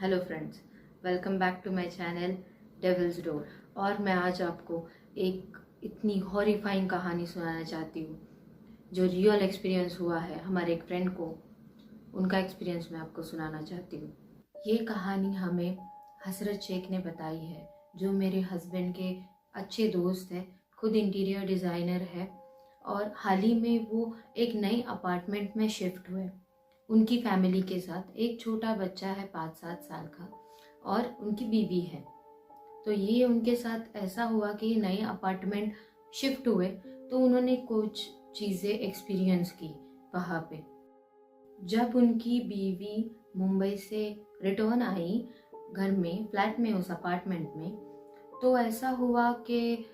Hello friends, welcome back to my channel Devil's Door. और मैं आज आपको एक इतनी हॉरिफाइंग कहानी सुनाना चाहती हूँ जो रियल एक्सपीरियंस हुआ है हमारे एक फ्रेंड को। उनका एक्सपीरियंस मैं आपको सुनाना चाहती हूँ। ये कहानी हमें हसरत शेख ने बताई है, जो मेरे हस्बैंड के अच्छे दोस्त हैं, खुद इंटीरियर डिज़ाइनर है और हाल ही में वो एक नई अपार्टमेंट में शिफ्ट हुए उनकी फैमिली के साथ। एक छोटा बच्चा है 5-7 साल का और उनकी बीवी है। तो ये उनके साथ ऐसा हुआ कि नए अपार्टमेंट शिफ्ट हुए तो उन्होंने कुछ चीज़ें एक्सपीरियंस की वहाँ पे। जब उनकी बीवी मुंबई से रिटर्न आई घर में, फ्लैट में, उस अपार्टमेंट में, तो ऐसा हुआ कि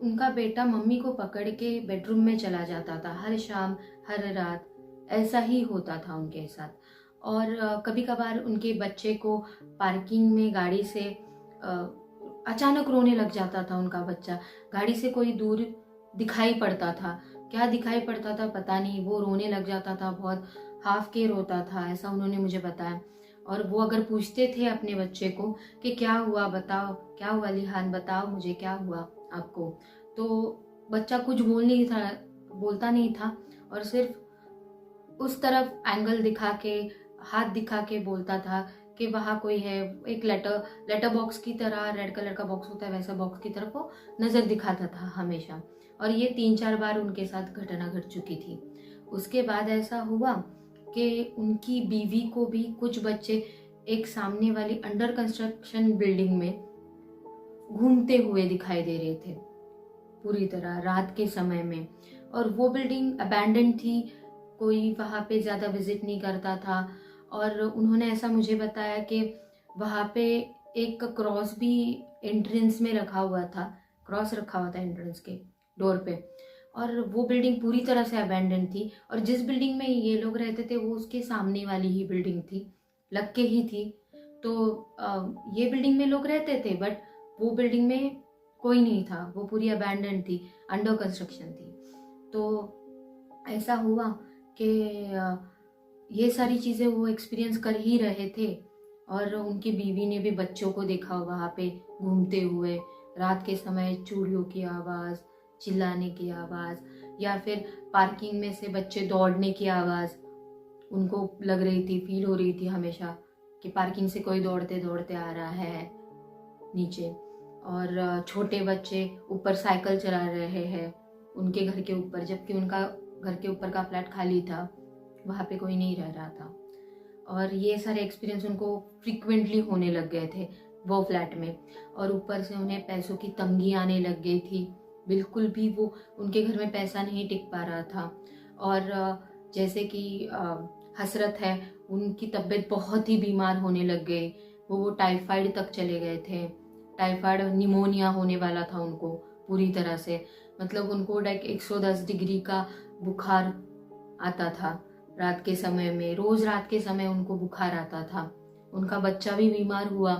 उनका बेटा मम्मी को पकड़ के बेडरूम में चला जाता था हर शाम हर रात। ऐसा ही होता था उनके साथ। और कभी कभार उनके बच्चे को पार्किंग में गाड़ी से अचानक रोने लग जाता था। उनका बच्चा गाड़ी से कोई दूर दिखाई पड़ता था, क्या दिखाई पड़ता था पता नहीं, वो रोने लग जाता था, बहुत हाफ के रोता था, ऐसा उन्होंने मुझे बताया। और वो अगर पूछते थे अपने बच्चे को कि क्या हुआ बताओ, क्या हुआ लिहान, बताओ मुझे क्या हुआ आपको, तो बच्चा कुछ बोलता नहीं था और सिर्फ उस तरफ एंगल दिखा के, हाथ दिखा के बोलता था कि वहाँ कोई है। एक लेटर बॉक्स की तरह, रेड कलर का बॉक्स होता है वैसा बॉक्स की तरफ वो नज़र दिखाता था हमेशा। और ये 3-4 बार उनके साथ घटना घट चुकी थी। उसके बाद ऐसा हुआ कि उनकी बीवी को भी कुछ बच्चे एक सामने वाली अंडर कंस्ट्रक्शन बिल्डिंग में घूमते हुए दिखाई दे रहे थे पूरी तरह रात के समय में। और वो बिल्डिंग अबैंडन थी, कोई वहाँ पे ज़्यादा विजिट नहीं करता था। और उन्होंने ऐसा मुझे बताया कि वहाँ पे एक क्रॉस भी एंट्रेंस में रखा हुआ था, क्रॉस रखा हुआ था एंट्रेंस के डोर पे। और वो बिल्डिंग पूरी तरह से अबैंडन थी और जिस बिल्डिंग में ये लोग रहते थे वो उसके सामने वाली ही बिल्डिंग थी, लग के ही थी। तो ये बिल्डिंग में लोग रहते थे बट वो बिल्डिंग में कोई नहीं था, वो पूरी अबैंडन थी, अंडर कंस्ट्रक्शन थी। तो ऐसा हुआ कि ये सारी चीज़ें वो एक्सपीरियंस कर ही रहे थे। और उनकी बीवी ने भी बच्चों को देखा वहाँ पे घूमते हुए, रात के समय चूड़ियों की आवाज़, चिल्लाने की आवाज़, या फिर पार्किंग में से बच्चे दौड़ने की आवाज़ उनको लग रही थी, फील हो रही थी हमेशा कि पार्किंग से कोई दौड़ते दौड़ते आ रहा है नीचे। और छोटे बच्चे ऊपर साइकिल चला रहे हैं उनके घर के ऊपर, जबकि उनका घर के ऊपर का फ्लैट खाली था, वहाँ पे कोई नहीं रह रहा था। और ये सारे एक्सपीरियंस उनको फ्रिक्वेंटली होने लग गए थे वो फ्लैट में। और ऊपर से उन्हें पैसों की तंगी आने लग गई थी, बिल्कुल भी वो उनके घर में पैसा नहीं टिक पा रहा था। और जैसे कि हसरत है, उनकी तबीयत बहुत ही बीमार होने लग गई, वो टाइफाइड तक चले गए थे। टाइफाइड, निमोनिया होने वाला था उनको पूरी तरह से। मतलब उनको 110 डिग्री का बुखार आता था रात के समय में, रोज रात के समय उनको बुखार आता था। उनका बच्चा भी बीमार हुआ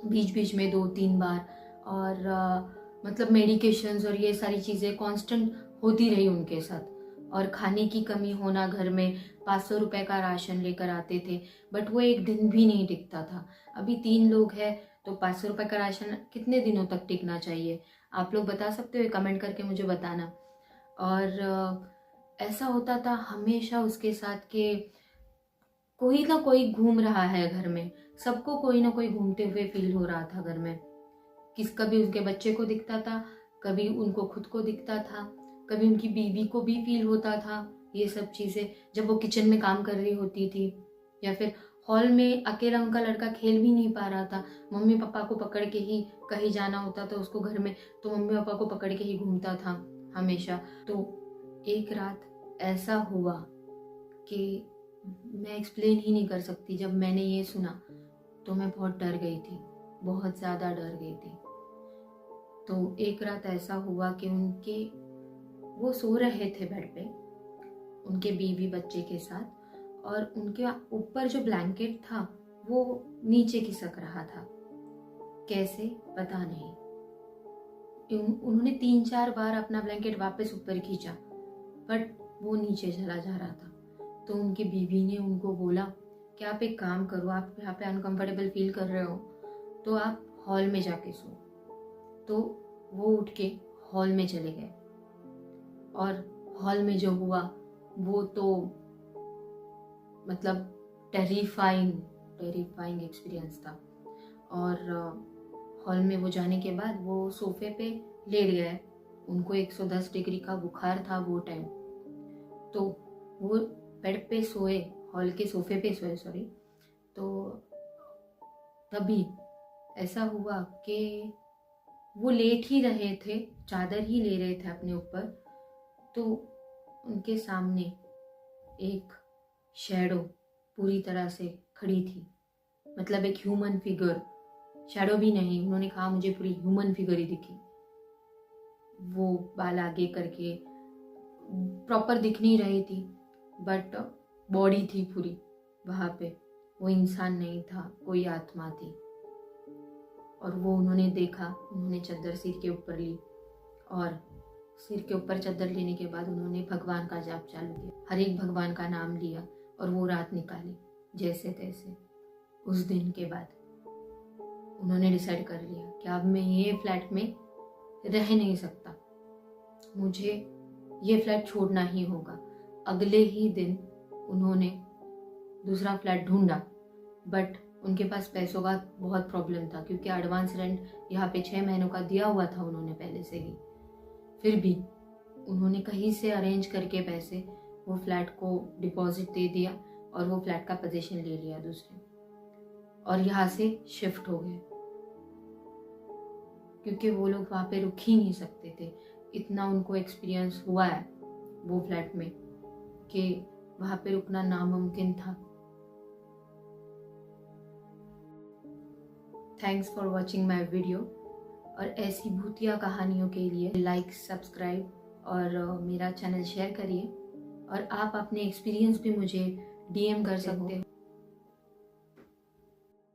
बीच बीच में 2-3 बार। और मतलब मेडिकेशंस और ये सारी चीज़ें कांस्टेंट होती रही उनके साथ। और खाने की कमी होना, घर में 500 रुपए का राशन लेकर आते थे बट वो एक दिन भी नहीं टिकता था। अभी 3 लोग हैं तो 500 रुपए का राशन कितने दिनों तक टिकना चाहिए, आप लोग बता सकते हो, कमेंट करके मुझे बताना। और ऐसा होता था हमेशा उसके साथ कि कोई ना कोई घूम रहा है घर में, सबको कोई ना कोई घूमते हुए फील हो रहा था घर में। कभी उनके बच्चे को दिखता था, कभी उनको खुद को दिखता था, कभी उनकी बीवी को भी फील होता था ये सब चीज़ें जब वो किचन में काम कर रही होती थी। या फिर हॉल में अकेला उनका लड़का खेल भी नहीं पा रहा था, मम्मी पापा को पकड़ के ही कहीं जाना होता था उसको घर में, तो मम्मी पापा को पकड़ के ही घूमता था हमेशा। तो एक रात ऐसा हुआ कि मैं एक्सप्लेन ही नहीं कर सकती। जब मैंने ये सुना तो मैं बहुत डर गई थी, बहुत ज़्यादा डर गई थी। तो एक रात ऐसा हुआ कि वो सो रहे थे बेड पे, उनके बीवी बच्चे के साथ, और उनके ऊपर जो ब्लैंकेट था वो नीचे खिसक रहा था, कैसे पता नहीं। उन्होंने 3-4 बार अपना ब्लैंकेट वापस ऊपर खींचा बट वो नीचे चला जा रहा था। तो उनकी बीवी ने उनको बोला कि आप एक काम करो, आप यहाँ पे अनकंफर्टेबल फील कर रहे हो तो आप हॉल में जाके सो। तो वो उठ के हॉल में चले गए और हॉल में जो हुआ वो तो मतलब टेरिफाइंग एक्सपीरियंस था। और हॉल में वो जाने के बाद वो सोफे पे लेट गए। उनको 110 डिग्री का बुखार था वो टाइम। तो वो बेड पे सोए, हॉल के सोफे पे सोए सॉरी। तो तभी ऐसा हुआ कि वो लेट ही रहे थे, चादर ही ले रहे थे अपने ऊपर, तो उनके सामने एक शैडो पूरी तरह से खड़ी थी। मतलब एक ह्यूमन फिगर, शैडो भी नहीं, उन्होंने कहा मुझे पूरी ह्यूमन फिगर ही दिखी। वो बाल आगे करके प्रॉपर दिख नहीं रही थी बट बॉडी थी पूरी वहाँ पे। वो इंसान नहीं था, कोई आत्मा थी। और वो उन्होंने देखा, उन्होंने चादर सिर के ऊपर ली और सिर के ऊपर चादर लेने के बाद उन्होंने भगवान का जाप चालू किया। हर एक भगवान का नाम लिया और वो रात निकाली जैसे तैसे। उस दिन के बाद उन्होंने डिसाइड कर लिया कि अब मैं ये फ्लैट में रह नहीं सकता, मुझे ये फ्लैट छोड़ना ही होगा। अगले ही दिन उन्होंने दूसरा फ्लैट ढूंढा बट उनके पास पैसों का बहुत प्रॉब्लम था क्योंकि एडवांस रेंट यहाँ पे 6 महीनों का दिया हुआ था उन्होंने पहले से ही। फिर भी उन्होंने कहीं से अरेंज करके पैसे वो फ्लैट को डिपॉजिट दे दिया और वो फ्लैट का पोजीशन ले लिया दूसरे, और यहाँ से शिफ्ट हो गए क्योंकि वो लोग वहाँ पे रुक ही नहीं सकते थे। इतना उनको एक्सपीरियंस हुआ है वो फ्लैट में कि वहाँ पे रुकना नामुमकिन था। Thanks for watching my video. और ऐसी भूतिया कहानियों के लिए लाइक, सब्सक्राइब और मेरा चैनल शेयर करिए। और आप अपने एक्सपीरियंस भी मुझे DM कर सकते हो।